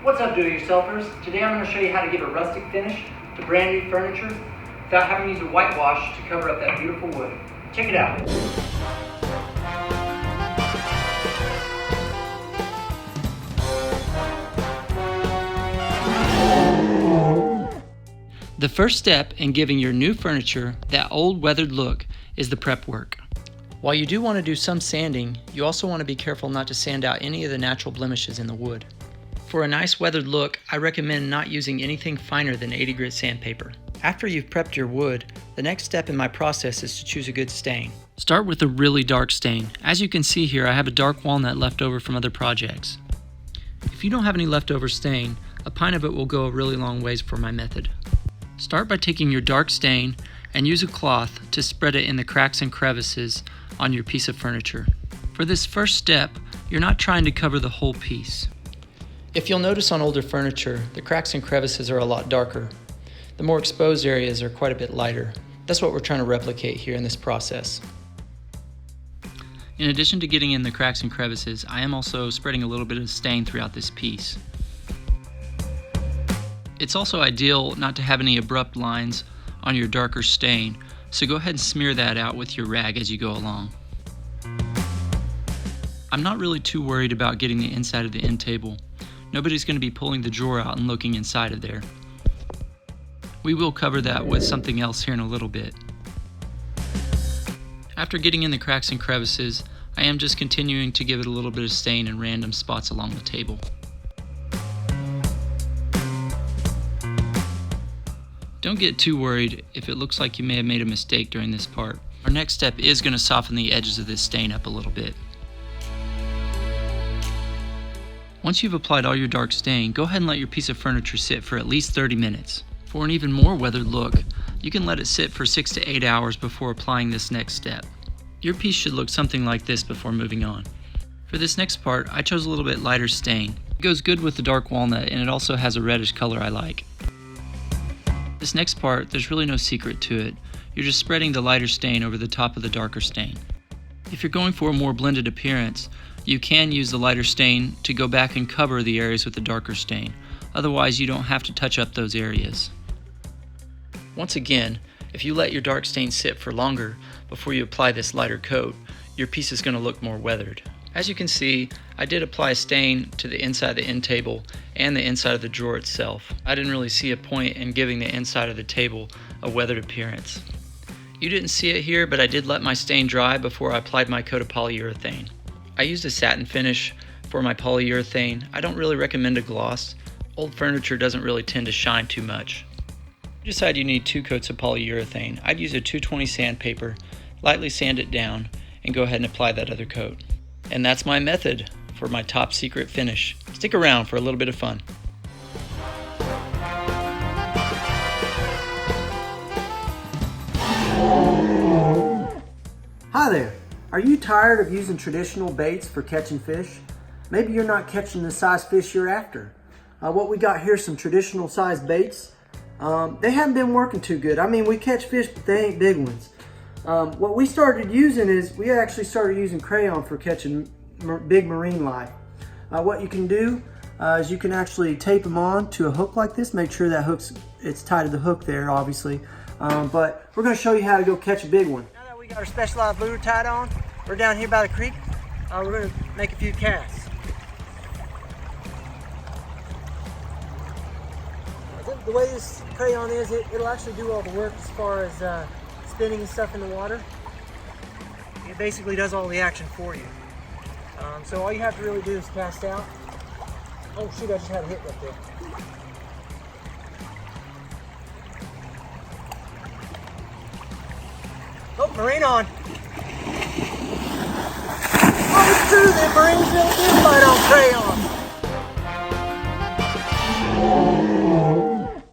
What's up, do-it-yourselfers? Today I'm going to show you how to give a rustic finish to brand new furniture without having to use a whitewash to cover up that beautiful wood. Check it out. The first step in giving your new furniture that old weathered look is the prep work. While you do want to do some sanding, you also want to be careful not to sand out any of the natural blemishes in the wood. For a nice weathered look, I recommend not using anything finer than 80 grit sandpaper. After you've prepped your wood, the next step in my process is to choose a good stain. Start with a really dark stain. As you can see here, I have a dark walnut left over from other projects. If you don't have any leftover stain, a pint of it will go a really long ways for my method. Start by taking your dark stain and use a cloth to spread it in the cracks and crevices on your piece of furniture. For this first step, you're not trying to cover the whole piece. If you'll notice on older furniture, the cracks and crevices are a lot darker. The more exposed areas are quite a bit lighter. That's what we're trying to replicate here in this process. In addition to getting in the cracks and crevices, I am also spreading a little bit of stain throughout this piece. It's also ideal not to have any abrupt lines on your darker stain, so go ahead and smear that out with your rag as you go along. I'm not really too worried about getting the inside of the end table. Nobody's going to be pulling the drawer out and looking inside of there. We will cover that with something else here in a little bit. After getting in the cracks and crevices, I am just continuing to give it a little bit of stain in random spots along the table. Don't get too worried if it looks like you may have made a mistake during this part. Our next step is going to soften the edges of this stain up a little bit. Once you've applied all your dark stain, go ahead and let your piece of furniture sit for at least 30 minutes. For an even more weathered look, you can let it sit for 6 to 8 hours before applying this next step. Your piece should look something like this before moving on. For this next part, I chose a little bit lighter stain. It goes good with the dark walnut, and it also has a reddish color I like. This next part, there's really no secret to it. You're just spreading the lighter stain over the top of the darker stain. If you're going for a more blended appearance, you can use the lighter stain to go back and cover the areas with the darker stain. Otherwise, you don't have to touch up those areas. Once again, if you let your dark stain sit for longer before you apply this lighter coat, your piece is going to look more weathered. As you can see, I did apply a stain to the inside of the end table and the inside of the drawer itself. I didn't really see a point in giving the inside of the table a weathered appearance. You didn't see it here, but I did let my stain dry before I applied my coat of polyurethane. I used a satin finish for my polyurethane. I don't really recommend a gloss. Old furniture doesn't really tend to shine too much. If you decide you need 2 coats of polyurethane, I'd use a 220 sandpaper, lightly sand it down, and go ahead and apply that other coat. And that's my method for my top secret finish. Stick around for a little bit of fun. Hi there. Are you tired of using traditional baits for catching fish? Maybe you're not catching the size fish you're after. What we got here is some traditional size baits. They haven't been working too good. I mean, we catch fish, but they ain't big ones. What we started using is, we actually started using crayon for catching big marine life. What you can do is you can actually tape them on to a hook like this. Make sure that it's tied to the hook there, obviously. But we're gonna show you how to go catch a big one. We got our specialized lure tied on. We're down here by the creek. We're going to make a few casts. The way this crayon is, it'll actually do all the work as far as spinning and stuff in the water. It basically does all the action for you. So all you have to really do is cast out. Oh shoot, I just had a hit right there. Oh, marine on. Oh, it's true, the marines really do fight on crayon.